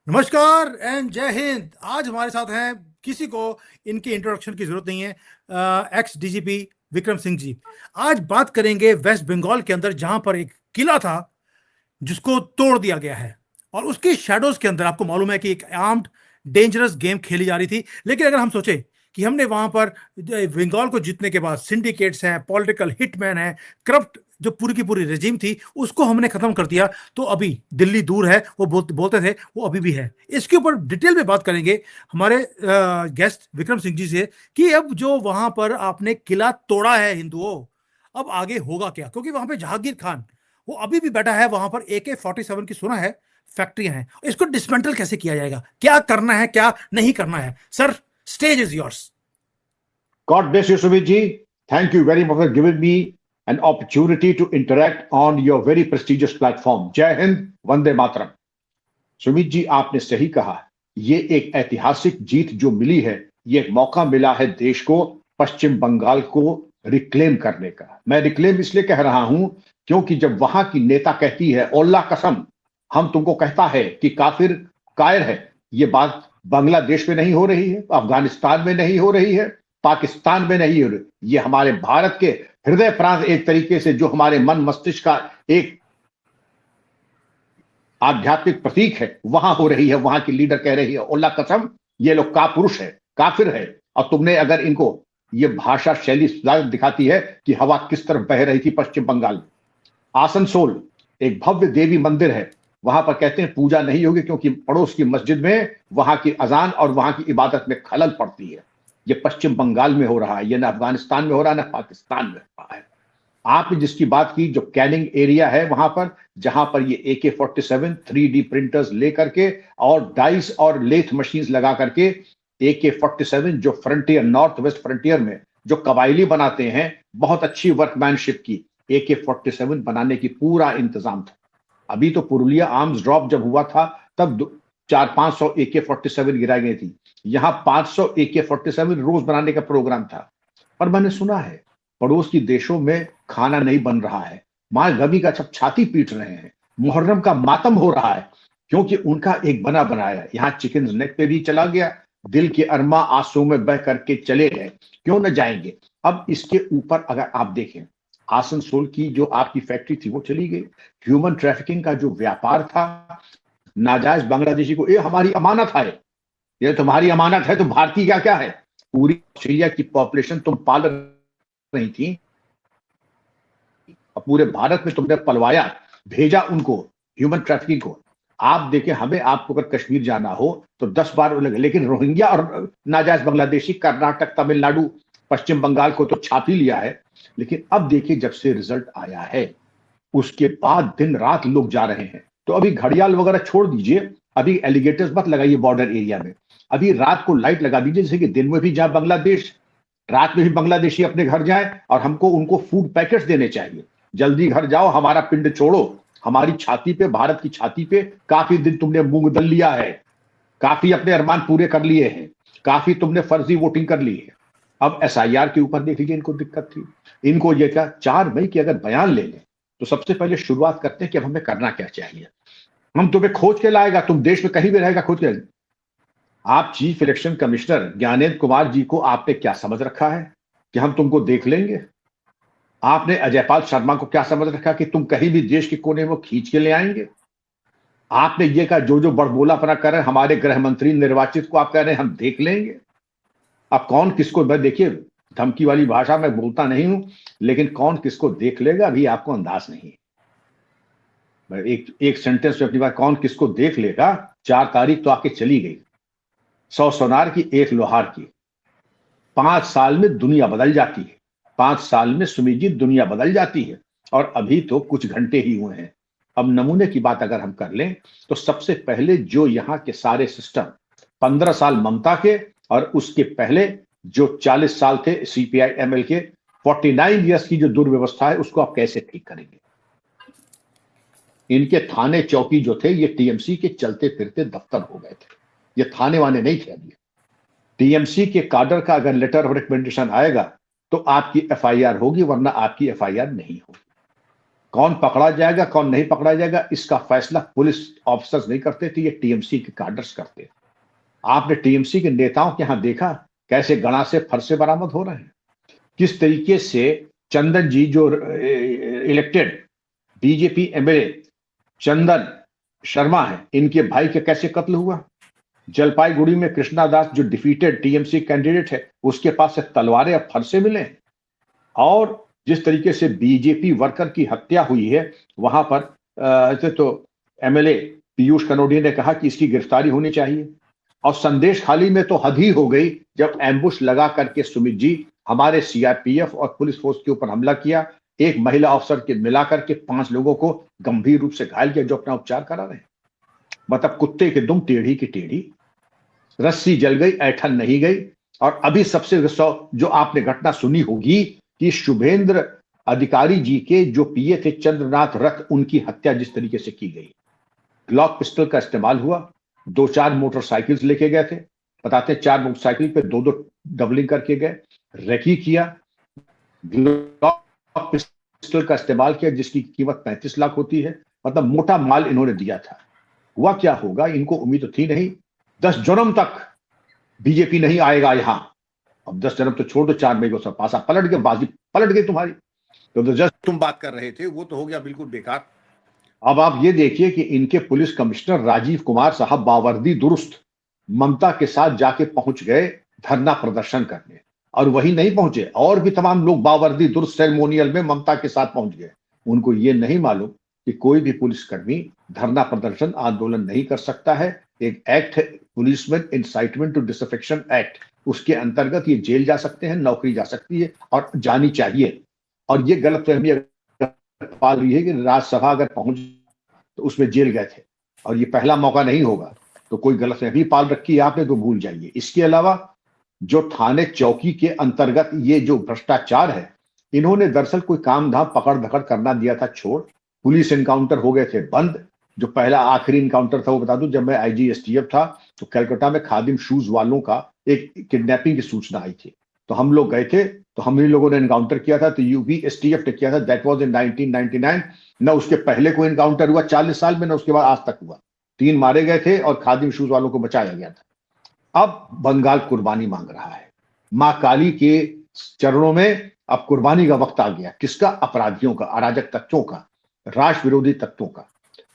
नमस्कार एंड जय हिंद। आज हमारे साथ हैं, किसी को इनकी इंट्रोडक्शन की जरूरत नहीं है, एक्स डीजीपी विक्रम सिंह जी। आज बात करेंगे वेस्ट बंगाल के अंदर जहां पर एक किला था जिसको तोड़ दिया गया है, और उसके शैडोज के अंदर आपको मालूम है कि एक आर्म्ड डेंजरस गेम खेली जा रही थी। लेकिन अगर हम सोचे कि हमने वहां पर बंगाल को जीतने के बाद सिंडिकेट्स हैं, पॉलिटिकल हिटमैन हैं, करप्ट जो पूरी की पूरी रेजिम थी उसको हमने खत्म कर दिया, तो अभी दिल्ली दूर है, वो बोलते थे, वो अभी भी है। इसके ऊपर डिटेल में बात करेंगे हमारे गेस्ट विक्रम सिंह जी से कि अब जो वहां पर आपने किला तोड़ा है हिंदुओं, अब आगे होगा क्या, क्योंकि वहां पे जहांगीर खान वो अभी भी बैठा है वहां पर। AK-47 की सुना है फैक्ट्रियां हैं, इसको डिसमेंटल कैसे किया जाएगा, क्या करना है क्या नहीं करना है। Sir, stage is yours. God bless you, Sumit ji. Thank you very much for giving me an opportunity to interact on your very prestigious platform. Jai Hind, Vande Mataram. Sumit ji, आपने सही कहा। ये एक ऐतिहासिक जीत जो मिली है, ये एक मौका मिला है देश को पश्चिम बंगाल को रिक्लेम करने का। मैं रिक्लेम इसलिए कह रहा हूं क्योंकि जब वहां की नेता कहती है ओल्ला कसम हम तुमको कहता है कि काफिर कायर है, ये बात बांग्लादेश में नहीं हो रही है, अफगानिस्तान में नहीं हो रही है, पाकिस्तान में नहीं हो रही, ये हमारे भारत के हृदय प्रांत एक तरीके से जो हमारे मन मस्तिष्क का एक आध्यात्मिक प्रतीक है, वहां हो रही है। वहां की लीडर कह रही है ओल्ला कसम ये लोग कापुरुष है, काफिर है। और तुमने अगर इनको ये भाषा शैली दिखाती है कि हवा किस तरफ बह रही थी पश्चिम बंगाल में। आसनसोल एक भव्य देवी मंदिर है, वहां पर कहते हैं पूजा नहीं होगी क्योंकि पड़ोस की मस्जिद में वहां की अजान और वहां की इबादत में खलल पड़ती है। ये पश्चिम बंगाल में हो रहा है, ये ना अफगानिस्तान में हो रहा है ना पाकिस्तान में हो रहा है। आपने जिसकी बात की, जो कैनिंग एरिया है वहां पर, जहां पर ये AK-47 3D प्रिंटर्स लेकर के और डाइस और लेथ मशीन्स लगा करके AK-47 जो फ्रंटियर नॉर्थ वेस्ट फ्रंटियर में जो कबायली बनाते हैं, बहुत अच्छी वर्कमैनशिप की AK-47 बनाने की पूरा इंतजाम था। अभी तो पुरुलिया आर्म्स ड्रॉप जब हुआ था तब 400-500 AK-47 गिराई गई थी। यहां 500 AK-47 रोज बनाने का प्रोग्राम था। पर मैंने सुना है पड़ोस की देशों में खाना नहीं बन रहा है, मां गमी का सब छाती पीट रहे हैं, मुहर्रम का मातम हो रहा है, क्योंकि उनका एक बना बनाया यहाँ चिकन नेक पे भी चला गया, दिल के अरमा आंसू में बह करके चले गए, क्यों न जाएंगे। अब इसके ऊपर अगर आप देखें, आसनसोल की जो आपकी फैक्ट्री थी वो चली गई। ह्यूमन ट्रैफिकिंग का जो व्यापार था, नाजायज बांग्लादेशी को, ये हमारी अमानत है, ये तुम्हारी अमानत है, तो भारतीय क्या क्या है। पूरी ऑस्ट्रेलिया की पॉपुलेशन तुम पाल रही थी, पूरे भारत में तुमने पलवाया, भेजा उनको ह्यूमन ट्रैफिकिंग को। आप देखें, हमें आपको अगर कश्मीर जाना हो तो 10 बार लगे, लेकिन रोहिंग्या और नाजायज बांग्लादेशी कर्नाटक तमिलनाडु पश्चिम बंगाल को तो छाप ही लिया है। लेकिन अब देखिए जब से रिजल्ट आया है उसके बाद दिन रात लोग जा रहे हैं। तो अभी घड़ियाल वगैरह छोड़ दीजिए, अभी एलिगेटर्स मत लगाइए बॉर्डर एरिया में, अभी रात को लाइट लगा दीजिए, जैसे कि दिन में भी जाए बांग्लादेश, रात में भी बांग्लादेशी अपने घर जाए, और हमको उनको फूड पैकेट्स देने चाहिए। जल्दी घर जाओ, हमारा पिंड छोड़ो। हमारी छाती पे, भारत की छाती पे काफी दिन तुमने मूंग दल लिया है, काफी अपने अरमान पूरे कर लिए हैं, काफी तुमने फर्जी वोटिंग कर ली है। अब SIR के ऊपर देख लीजिए, इनको दिक्कत थी। इनको ये क्या, 4 मई की अगर बयान ले लें तो सबसे पहले शुरुआत करते हैं कि अब हमें करना क्या चाहिए। हम तुम्हें खोज के लाएगा, तुम देश में कहीं भी रहेगा खोज के। आप chief election commissioner Gyanendra Kumar ji को आपने क्या समझ रखा है कि हम तुमको देख लेंगे। आपने अजयपाल शर्मा को क्या समझ रखा कि तुम कहीं भी देश के कोने में खींच के ले आएंगे। आपने ये कहा जो जो बड़बोलापना कर रहे हैं हमारे गृह मंत्री निर्वाचित को, आप कह रहे हैं हम देख लेंगे। अब कौन किसको, मैं देखिए धमकी वाली भाषा में बोलता नहीं हूं, लेकिन कौन किसको देख लेगा अभी आपको अंदाज नहीं। मैं एक एक सेंटेंस में अपनी बात, कौन किसको देख लेगा। 4 तारीख तो आके चली गई, 100 सोनार की 1 लोहार की। 5 साल में दुनिया बदल जाती है, 5 साल में सुमित जी दुनिया बदल जाती है, और अभी तो कुछ घंटे ही हुए हैं। अब नमूने की बात अगर हम कर लें तो सबसे पहले जो यहाँ के सारे सिस्टम, 15 साल ममता के और उसके पहले जो 40 साल थे CPI ML के, 49 ईयर्स की जो दुर्व्यवस्था है उसको आप कैसे ठीक करेंगे। इनके थाने चौकी जो थे ये TMC के चलते फिरते दफ्तर हो गए थे, ये थाने वाने नहीं थे। अभी TMC के काडर का अगर लेटर ऑफ रिकमेंडेशन आएगा तो आपकी FIR होगी, वरना आपकी FIR नहीं होगी। कौन पकड़ा जाएगा कौन नहीं पकड़ा जाएगा इसका फैसला पुलिस ऑफिसर्स नहीं करते थे, ये टीएमसी के कैडर्स करते। आपने टीएमसी के नेताओं के यहां देखा कैसे गणा से फरसे बरामद हो रहे हैं, किस तरीके से चंदन जी जो इलेक्टेड बीजेपी एमएलए चंदन शर्मा है, इनके भाई का कैसे कत्ल हुआ। जलपाईगुड़ी में कृष्णा दास जो डिफीटेड टीएमसी कैंडिडेट है, उसके पास से तलवारें और फरसे मिले। और जिस तरीके से बीजेपी वर्कर की हत्या हुई है वहां पर तो एमएलए पीयूष कनोडिया ने कहा कि इसकी गिरफ्तारी होनी चाहिए। और संदेश खाली में तो हद ही हो गई जब एम्बुश लगा करके सुमित जी हमारे सीआरपीएफ और पुलिस फोर्स के ऊपर हमला किया, एक महिला अफसर के मिलाकर के 5 लोगों को गंभीर रूप से घायल किया जो अपना उपचार करा रहे हैं। मतलब कुत्ते के दुम टेढ़ी की टेढ़ी, रस्सी जल गई ऐठन नहीं गई। और अभी सबसे जो आपने घटना सुनी होगी कि शुभेंद्र अधिकारी जी के जो पीए थे चंद्रनाथ रथ, उनकी हत्या जिस तरीके से की गई, ग्लॉक पिस्टल का इस्तेमाल हुआ, 2-4 मोटरसाइकिल्स लेके गए थे, बताते 4 मोटरसाइकिल पे 2-2 डबलिंग करके गए, रेकी किया, ग्लॉक पिस्टल का इस्तेमाल किया जिसकी कीमत 35 लाख होती है। मतलब मोटा माल इन्होंने दिया था। हुआ क्या होगा, इनको उम्मीद तो थी नहीं, 10 जन्म तक बीजेपी नहीं आएगा यहां। अब 10 जन्म तो छोड़ दो, 4 मई को सब पासा पलट गए, बाजी पलट गई तुम्हारी। तो जस्ट तुम बात कर रहे थे वो तो हो गया बिल्कुल बेकार। अब आप ये देखिए कि इनके पुलिस कमिश्नर राजीव कुमार साहब बावर्दी दुरुस्त ममता के साथ जाके पहुंच गए धरना प्रदर्शन करने, और वही नहीं पहुंचे, और भी तमाम लोग बावर्दी दुरुस्त सेरेमोनियल में ममता के साथ पहुंच गए। उनको ये नहीं मालूम कि कोई भी पुलिसकर्मी धरना प्रदर्शन आंदोलन नहीं कर सकता है। एक एक्ट है policeman incitement to disaffection act, उसके अंतर्गत ये जेल जा सकते हैं, नौकरी जा सकती है और जानी चाहिए। और ये गलतफहमी पाल रही है कि राज्यसभा अगर पहुंच तो उसमें जेल गए थे, और ये पहला मौका नहीं होगा। तो कोई गलतफहमी पाल रखी है आपने तो भूल जाइए। इसके अलावा जो थाने चौकी के अंतर्गत ये जो भ्रष्टाचार है, इन्होंने दरअसल कोई काम धाम पकड़ धकड़ करना दिया था छोड़, पुलिस इनकाउंटर हो गए थे बंद। जो पहला आखिरी इनकाउंटर था वो बता दूं, जब मैं आईजीएसटीएफ था तो कलकत्ता में खादिम शूज वालों का एक किडनैपिंग की सूचना आई थी, तो हम लोग गए थे, तो हम ही लोगों ने इनकाउंटर किया था। तो यूपीएसटीएफ ने किया था, दैट वाज इन 1999। न उसके पहले कोई इनकाउंटर हुआ 40 साल में, न उसके बाद आज तक हुआ। 3 मारे गए थे और खादिम शूज वालों को बचाया गया था। अब बंगाल कुर्बानी मांग रहा है, मां काली के चरणों में अब कुर्बानी का वक्त आ गया। किसका? अपराधियों का, अराजक तत्वों का, राष्ट्र विरोधी तत्वों का।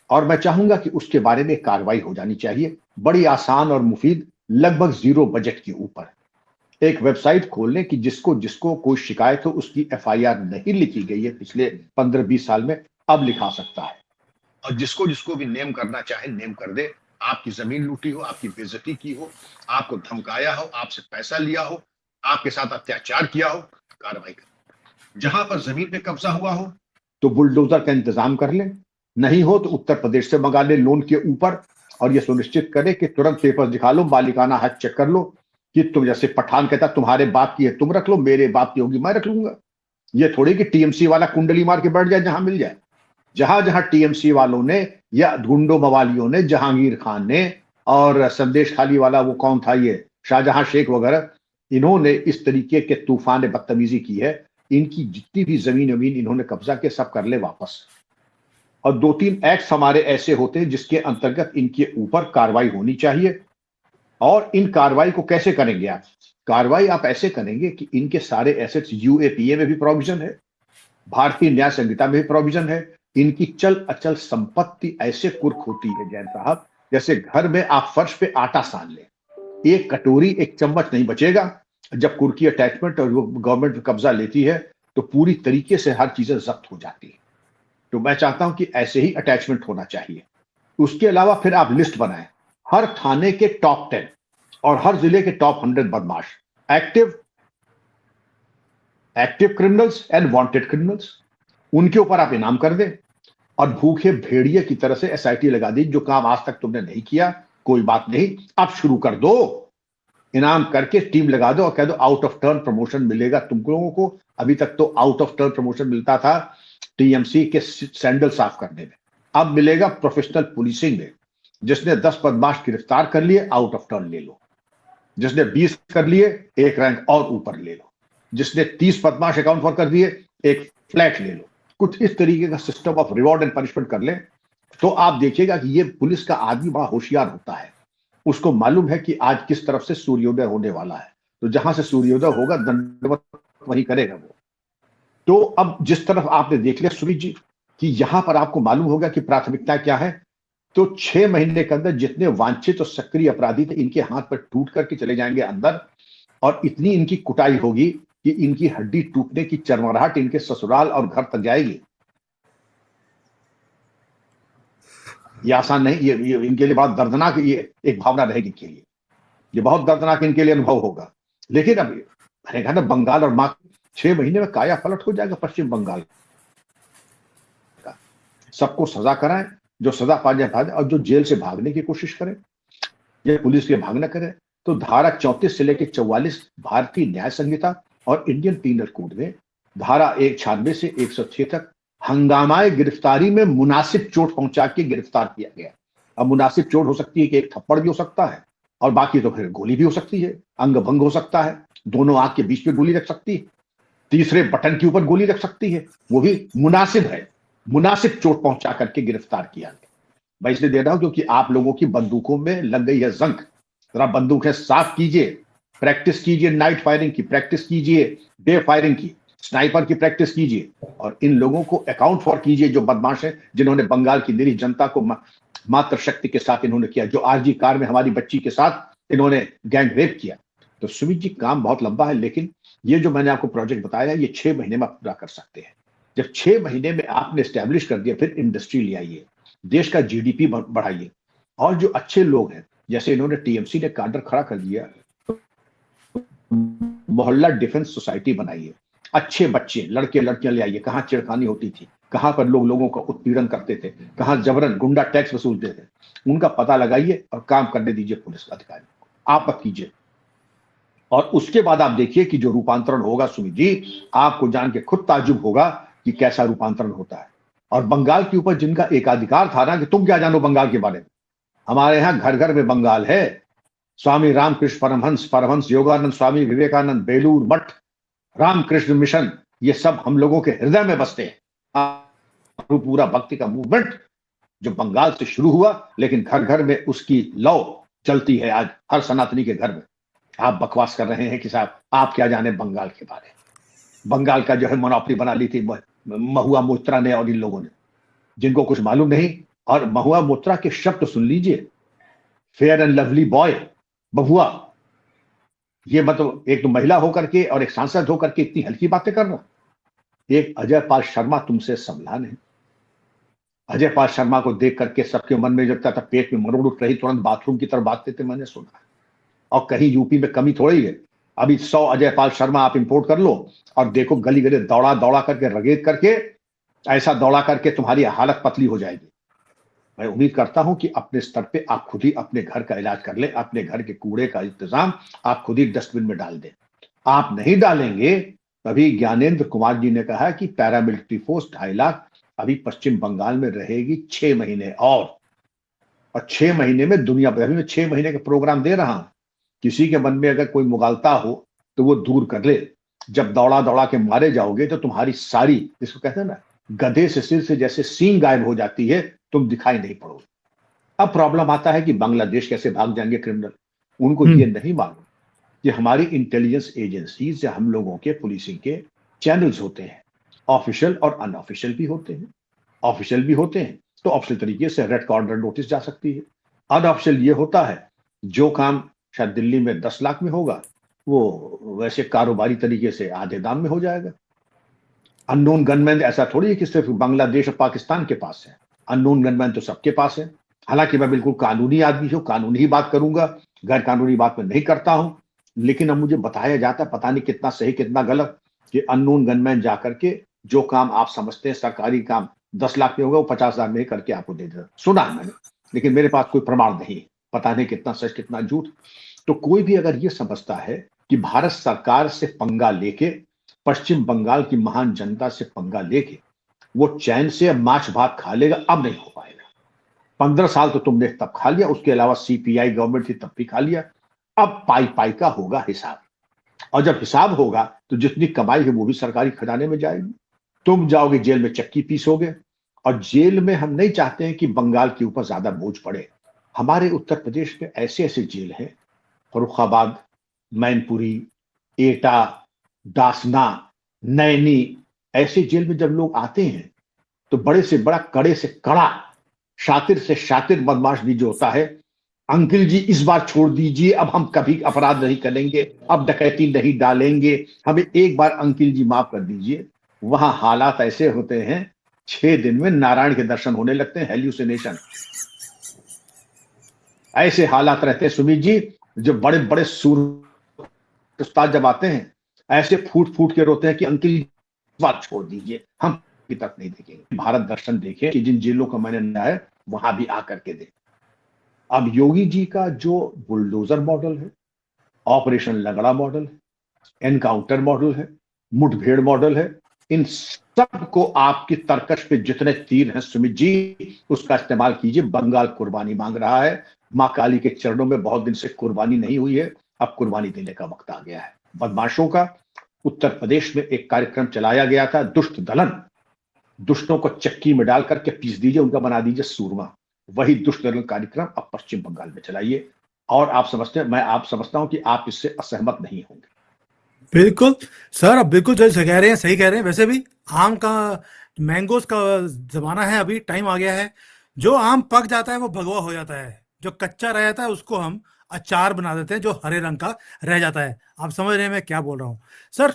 और मैं चाहूंगा कि उसके बारे में कार्रवाई हो जानी चाहिए, बड़ी आसान और मुफीद, लगभग 0 बजट के ऊपर एक वेबसाइट खोलने की जिसको जिसको कोई शिकायत हो उसकी एफआईआर नहीं लिखी गई है पिछले 15-20 साल में, अब लिखा सकता है। और जिसको जिसको भी नेम करना चाहे नेम कर दे। आपकी जमीन लूटी हो, आपकी बेइज्जती की हो, आपको धमकाया हो, आपसे पैसा लिया हो, आपके साथ अत्याचार किया हो, कार्रवाई कर। जहां पर जमीन पे कब्जा हुआ हो तो बुलडोजर का इंतजाम कर ले, नहीं हो तो उत्तर प्रदेश से मंगा ले लोन के ऊपर, और यह सुनिश्चित करे कि तुरंत पेपर दिखा लो, मालिकाना हक चेक कर लो कि तुम, जैसे पठान कहता तुम्हारे बाप की है तुम रख लो, मेरे बाप की होगी मैं रख लूंगा। ये थोड़ी कि टीएमसी वाला कुंडली मार के बैठ जाए जहां मिल जाए। जहां जहां टीएमसी वालों ने या गुंडो मवालियों ने, जहांगीर खान ने और संदेश खाली वाला वो कौन था ये शाहजहां शेख वगैरह, इन्होंने इस तरीके के तूफान बदतमीजी की है, इनकी जितनी भी जमीन इन्होंने कब्जा के सब कर ले वापस। और 2-3 एक्ट हमारे ऐसे होते हैं जिसके अंतर्गत इनके ऊपर कार्रवाई होनी चाहिए। और इन कार्रवाई को कैसे करेंगे आप? कार्रवाई आप ऐसे करेंगे कि इनके सारे एसेट्स, यूएपीए में भी प्रोविजन है, भारतीय न्याय संहिता में भी प्रोविजन है। इनकी चल अचल संपत्ति ऐसे कुर्क होती है जैन साहब, जैसे घर में आप फर्श पे आटा सान ले, एक कटोरी एक चम्मच नहीं बचेगा। जब कुर्की अटैचमेंट और वो गवर्नमेंट कब्जा लेती है तो पूरी तरीके से हर चीजें जब्त हो जाती है। तो मैं चाहता हूं कि ऐसे ही अटैचमेंट होना चाहिए। उसके अलावा फिर आप लिस्ट बनाएं, हर थाने के टॉप 10 और हर जिले के टॉप 100 बदमाश, active criminals and wanted criminals, उनके ऊपर आप इनाम कर दें। और भूखे भेड़िए की तरह से एसआईटी लगा दी, जो काम आज तक तुमने नहीं किया कोई बात नहीं, आप शुरू कर दो, इनाम करके टीम लगा दो और कह दो आउट ऑफ टर्न प्रमोशन मिलेगा तुम लोगों को। अभी तक तो आउट ऑफ टर्न प्रमोशन मिलता था टीएमसी के सैंडल साफ करने में, अब मिलेगा प्रोफेशनल पुलिसिंग में। जिसने 10 बदमाश गिरफ्तार कर लिए आउट ऑफ टर्न ले लो, जिसने 20 कर लिए एक रैंक और ऊपर ले लो, जिसने 30 बदमाश अकाउंट फॉर कर दिए एक फ्लैट ले लो। कुछ इस तरीके का system of reward and punishment कर ले, तो आप देखिएगा कि ये पुलिस का आदमी बड़ा होशियार होता है। उसको मालूम है कि आज किस तरफ से सूर्योदय होने वाला है, तो जहां से सूर्योदय होगा दंडवत वही करेगा वो। तो अब जिस तरफ आपने देख लिया सुमित जी कि यहां पर आपको मालूम होगा कि प्राथमिकता क्या है, तो 6 महीने के अंदर जितने वांछित और सक्रिय अपराधी थे इनके हाथ पर टूट करके चले जाएंगे अंदर, और इतनी इनकी कुटाई होगी कि इनकी हड्डी टूटने की चरमराहट इनके ससुराल और घर तक जाएगी। ये आसान नहीं, ये इनके लिए बहुत दर्दनाक ये एक भावना रहेगी इनके लिए, ये बहुत दर्दनाक इनके लिए अनुभव होगा। लेकिन अब मैंने कहा ना, बंगाल और मां 6 महीने में काया पलट हो जाएगा पश्चिम बंगाल का। सबको सजा कराएं, जो सजा पा जाए और जो जेल से भागने की कोशिश करे या पुलिस के भागना करे, तो धारा 34 से लेकर 44 भारतीय न्याय संहिता और इंडियन पीनल कोड में धारा 196 से 106 तक हंगामाए गिरफ्तारी में मुनासिब चोट पहुंचा के गिरफ्तार किया गया। अब मुनासिब चोट हो सकती है कि एक थप्पड़ भी हो सकता है, और बाकी तो फिर गोली भी हो सकती है, अंग भंग हो सकता है, दोनों आंख के बीच में गोली रख सकती है, तीसरे बटन के ऊपर गोली रख सकती है, वो भी मुनासिब है। मुनासिब चोट पहुंचा करके गिरफ्तार किया गया। मैं इसलिए दे रहा हूं क्योंकि आप लोगों की बंदूकों में लग गई है जंग। जरा बंदूकें साफ कीजिए, प्रैक्टिस कीजिए, नाइट फायरिंग की प्रैक्टिस कीजिए, डे फायरिंग की, स्नाइपर की प्रैक्टिस कीजिए, और इन लोगों को अकाउंट फॉर कीजिए जो बदमाश हैं, जिन्होंने बंगाल की निरीह जनता को मात्र शक्ति के साथ इन्होंने किया, जो आरजी कार में हमारी बच्ची के साथ इन्होंने गैंग रेप किया। तो सुमित जी काम बहुत लंबा है, लेकिन ये जो मैंने आपको प्रोजेक्ट बताया ये 6 महीने में आप पूरा कर सकते हैं। जब 6 महीने में आपने स्टैब्लिश कर दिया, फिर इंडस्ट्री ले आइए, देश का जीडीपी बढ़ाइए, और जो अच्छे लोग हैं जैसे इन्होंने टीएमसी ने काडर खड़ा कर दिया, मोहल्ला डिफेंस सोसाइटी बनाइए, अच्छे बच्चे लड़के लड़कियां ले आइए, कहां छेड़खानी होती थी, कहां पर लोग लोगों का उत्पीड़न करते थे, कहां जबरन गुंडा टैक्स वसूलते थे, उनका पता लगाइए और काम करने दीजिए पुलिस अधिकारी को, आप मत कीजिए। और उसके बाद आप देखिए कि जो रूपांतरण होगा सुमित जी, आपको जान के खुद ताज्जुब होगा कि कैसा रूपांतरण होता है। और बंगाल के ऊपर जिनका एकाधिकार था ना कि तुम क्या जानो बंगाल के बारे में, हमारे यहां घर घर में बंगाल है। स्वामी रामकृष्ण परमहंस, परमहंस योगानंद स्वामी विवेकानंद, बेलूर मठ, रामकृष्ण मिशन, ये सब हम लोगों के हृदय में बसते हैं। पूरा भक्ति का मूवमेंट जो बंगाल से शुरू हुआ, लेकिन घर घर में उसकी लौ चलती है आज हर सनातनी के घर में। आप बकवास कर रहे हैं कि साहब आप क्या जाने बंगाल के बारे में। बंगाल का जो है मोनोपोली बना ली थी महुआ मोत्रा ने और इन लोगों ने, जिनको कुछ मालूम नहीं। और महुआ मोत्रा के शब्द सुन लीजिए, फेयर एंड लवली बॉय, बहुआ, ये मतलब एक तो महिला होकर के और एक सांसद होकर के इतनी हल्की बातें करना। एक अजय पाल शर्मा तुमसे संभला नहीं। अजय पाल शर्मा को देख करके सबके मन में जब था पेट में मरोड़ उठ रही, तुरंत बाथरूम की तरफ भागते थे, मैंने सुना। और कहीं यूपी में कमी थोड़ी है, अभी 100 अजय पाल शर्मा आप इंपोर्ट कर लो और देखो गली गली दौड़ा दौड़ा करके, रगेद करके, ऐसा दौड़ा करके तुम्हारी हालत पतली हो जाएगी। मैं उम्मीद करता हूं कि अपने स्तर पे आप खुद ही अपने घर का इलाज कर ले, अपने घर के कूड़े का इंतजाम आप खुद ही डस्टबिन में डाल दें। आप नहीं डालेंगे, तभी ज्ञानेंद्र कुमार जी ने कहा कि पैरामिलिट्री फोर्स 2.5 लाख अभी पश्चिम बंगाल में रहेगी 6 महीने और 6 महीने में दुनिया भर में 6 महीने का प्रोग्राम दे रहा हूं। किसी के मन में अगर कोई मुगालता हो तो वो दूर कर ले। जब दौड़ा दौड़ा के मारे जाओगे तो तुम्हारी सारी, जिसको कहते हैं ना, गधे से सिर से जैसे सींग गायब हो जाती है, तुम दिखाई नहीं पड़ोगे। अब प्रॉब्लम आता है कि बांग्लादेश कैसे भाग जाएंगे क्रिमिनल। उनको ये नहीं मालूम कि हमारी इंटेलिजेंस एजेंसीज या हम लोगों के पुलिसिंग के चैनल्स होते हैं, ऑफिशियल और अनऑफिशियल भी होते हैं। ऑफिशियल भी होते हैं तो ऑफिशियल तरीके से रेड कॉर्नर नोटिस जा सकती है। अनऑफिशियल ये होता है जो काम शायद दिल्ली में 10 लाख में होगा, वो वैसे कारोबारी तरीके से आधे दाम में हो जाएगा। अननोन गनमैन ऐसा थोड़ी है कि सिर्फ बांग्लादेश और पाकिस्तान के पास है, अननोन गनमैन तो सबके पास है। हालांकि मैं बिल्कुल कानूनी आदमी हूं, कानूनी ही बात करूंगा, गैर कानूनी बात में नहीं करता हूं। लेकिन अब मुझे बताया जाता है, पता नहीं कितना सही कितना गलत, कि अननोन गनमैन जाकर के जो काम आप समझते हैं सरकारी काम 10 लाख में होगा, वो 50,000 में करके आपको दे देगा। सुना है मैंने, लेकिन मेरे पास कोई प्रमाण नहीं, पता नहीं कितना सच कितना झूठ। तो कोई भी अगर ये समझता है कि भारत सरकार से पंगा लेके, पश्चिम बंगाल की महान जनता से पंगा लेके वो चैन से माछ भात खा लेगा, अब नहीं हो पाएगा। 15 साल तो तुमने तब खा लिया, उसके अलावा सीपीआई गवर्नमेंट थी तब भी खा लिया। अब पाई पाई का होगा हिसाब, और जब हिसाब होगा तो जितनी कमाई है वो भी सरकारी खजाने में जाएगी। तुम जाओगे जेल में चक्की पीसोगे। और जेल में हम नहीं चाहते हैं कि बंगाल के ऊपर ज्यादा बोझ पड़े। हमारे उत्तर प्रदेश में ऐसे ऐसे जेल हैं, फर्रुखाबाद, मैनपुरी, एटा, दासना, नैनी, ऐसे जेल में जब लोग आते हैं तो बड़े से बड़ा, कड़े से कड़ा, शातिर से शातिर बदमाश भी जो होता है, अंकिल जी इस बार छोड़ दीजिए, अब हम कभी अपराध नहीं करेंगे, अब डकैती नहीं डालेंगे, हमें एक बार अंकिल जी माफ कर दीजिए। वहां हालात ऐसे होते हैं, 6 दिन में नारायण के दर्शन होने लगते हैं, हेल्यूसिनेशन। ऐसे हालात रहते हैं सुमित जी, जो बड़े बड़े सूर उस्ताद जब आते हैं ऐसे फूट फूट के रोते हैं कि अंकिल बात छोड़ दीजिए, हम अभी तक नहीं देखेंगे। भारत दर्शन देखें कि जिन जेलों का मैंने नया है वहां भी आकर के देखें। अब योगी जी का जो बुलडोजर मॉडल है, ऑपरेशन लगड़ा मॉडल है, एनकाउंटर मॉडल है, मुठभेड़ मॉडल है, इन सब को आपकी तर्कश पे जितने तीर हैं सुमित जी, उसका इस्तेमाल कीजिए। बंगाल कुर्बानी मांग रहा है, मां काली के चरणों में बहुत दिन से कुर्बानी नहीं हुई है, अब कुर्बानी देने का वक्त आ गया है। बदमाशों का उत्तर प्रदेश में एक कार्यक्रम चलाया गया था, दुष्ट दलन, दुष्टों को चक्की में डाल करके पीस दीजिए, उनका बना दीजिए सूरमा। वही दुष्ट दलन कार्यक्रम अब पश्चिम बंगाल में चलाइए। और आप समझते हैं, मैं आप समझता हूं कि आप इससे असहमत नहीं होंगे। बिल्कुल सर, अब बिल्कुल जैसे कह रहे हैं, सही कह रहे हैं। वैसे भी आम का, मैंगोज का जमाना है, अभी टाइम आ गया है। जो आम पक जाता है वो भगवा हो जाता है, जो कच्चा रह जाता है उसको हम अचार बना देते हैं, जो हरे रंग का रह जाता है। आप समझ रहे हैं मैं क्या बोल रहा हूँ सर?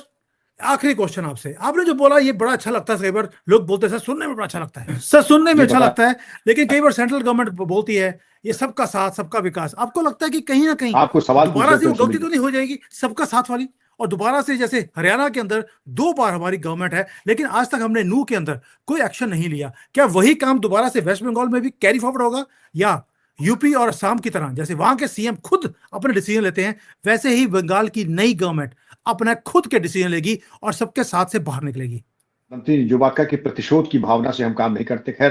आखिरी क्वेश्चन आपसे, आपने जो बोला ये बड़ा अच्छा लगता है। कई बार लोग बोलते हैं सर सुनने में बड़ा अच्छा लगता है, सर सुनने में ये अच्छा बता लगता है, लेकिन कई बार सेंट्रल गवर्नमेंट बोलती है ये सबका साथ सबका विकास। आपको लगता है कि कहीं ना कहीं आपको सवाल पूछ दोबारा से लेते वो हैं गलती सुमित तो जी। नहीं हो जाएगी सबका साथ वाली? और दोबारा से जैसे हरियाणा के अंदर 2 बार हमारी गवर्नमेंट है, लेकिन आज तक हमने नू के अंदर कोई एक्शन नहीं लिया, क्या वही काम दोबारा से वेस्ट बंगाल में भी कैरी फॉरवर्ड होगा? या यूपी और असम की तरह जैसे वहां के सीएम खुद अपने डिसीजन लेते हैं, वैसे ही बंगाल की नई गवर्नमेंट अपना खुद के डिसीजन लेगी और सबके साथ से बाहर निकलेगी? मंत्री ने जो बात कहा कि प्रतिशोध की भावना से हम काम नहीं करते, खैर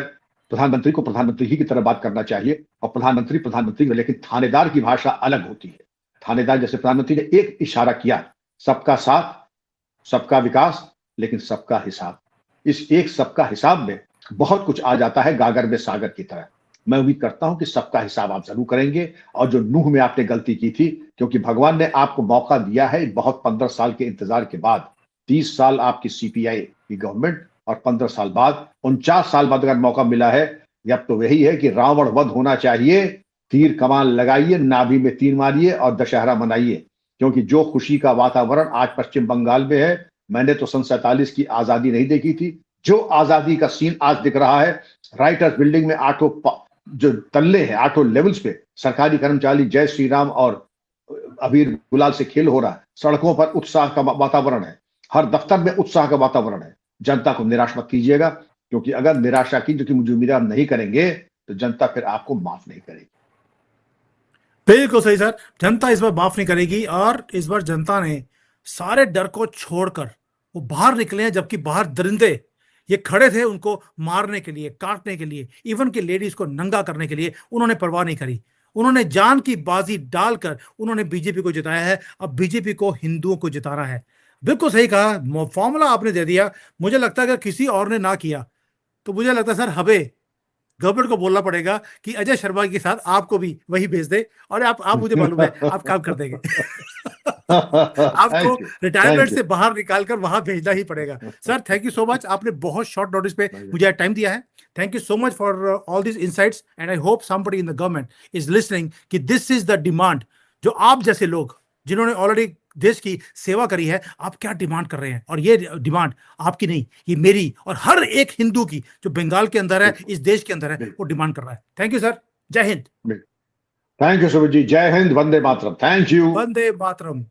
प्रधानमंत्री को प्रधानमंत्री ही की तरह बात करना चाहिए, और प्रधानमंत्री प्रधानमंत्री हो, लेकिन थानेदार की भाषा अलग होती है। थानेदार, जैसे प्रधानमंत्री ने एक इशारा किया, सबका साथ सबका विकास लेकिन सबका हिसाब। इस एक सबका हिसाब में बहुत कुछ आ जाता है, गागर में सागर की तरह। मैं उम्मीद करता हूं कि सबका हिसाब आप जरूर करेंगे। और जो नूह में आपने गलती की थी, क्योंकि भगवान ने आपको मौका दिया है बहुत 15 साल के इंतजार के बाद, 30 साल आपकी सीपीआई की गवर्नमेंट और 15 साल बाद, 49 साल बाद अगर मौका मिला है, अब तो वही है कि रावण वध होना चाहिए। तीर कमान लगाइए, नाभि में तीर मारिए और दशहरा मनाइए, क्योंकि जो खुशी का वातावरण आज पश्चिम बंगाल में है, मैंने तो सन 47 की आजादी नहीं देखी थी। जो आजादी का सीन आज दिख रहा है, राइटर्स बिल्डिंग में 8 जो तल्ले हैं, 8 लेवल्स पे सरकारी कर्मचारी जय श्री राम और अबीर गुलाल से खेल हो रहा है। सड़कों पर उत्साह का वातावरण है, हर दफ्तर में उत्साह का वातावरण है। जनता को निराश मत कीजिएगा, क्योंकि अगर निराशा की, जो कि मुझे उम्मीद है आप नहीं करेंगे, तो जनता फिर आपको माफ नहीं करेगी। बिल्कुल सही सर, जनता इस बार माफ नहीं करेगी। और इस बार जनता ने सारे डर को छोड़कर वो बाहर निकले हैं, जबकि बाहर दरिंदे ये खड़े थे उनको मारने के लिए, काटने के लिए, इवन के लेडीज को नंगा करने के लिए। उन्होंने परवाह नहीं करी, उन्होंने जान की बाजी डालकर उन्होंने बीजेपी को जिताया है। अब बीजेपी को हिंदुओं को जिताना है। बिल्कुल सही कहा, फॉर्मूला आपने दे दिया। मुझे लगता है अगर किसी और ने ना किया तो मुझे लगता है सर हमें गवर्नमेंट को बोलना पड़ेगा कि अजय शर्मा के साथ आपको भी वही भेज दे, और आप मुझे मालूम है आप काम कर देंगे। आपको thank you, retirement thank you. से बाहर निकालकर वहां भेजना ही पड़ेगा। Sir thank you so much, आपने बहुत शॉर्ट नोटिस पे मुझे टाइम दिया है। Thank you so much for all this insights, and I hope somebody in the government is listening कि दिस इज द डिमांड। जो आप जैसे लोग जिन्होंने ऑलरेडी देश की सेवा करी है, आप क्या डिमांड कर रहे हैं, और ये डिमांड आपकी नहीं, ये मेरी और हर एक हिंदू की जो बंगाल के अंदर है, इस देश के अंदर है, वो डिमांड कर रहा है। थैंक यू सर, जय हिंद। थैंक यू सुमित जी, जय हिंद, वंदे मातरम, थैंक यू। वंदे मातरम।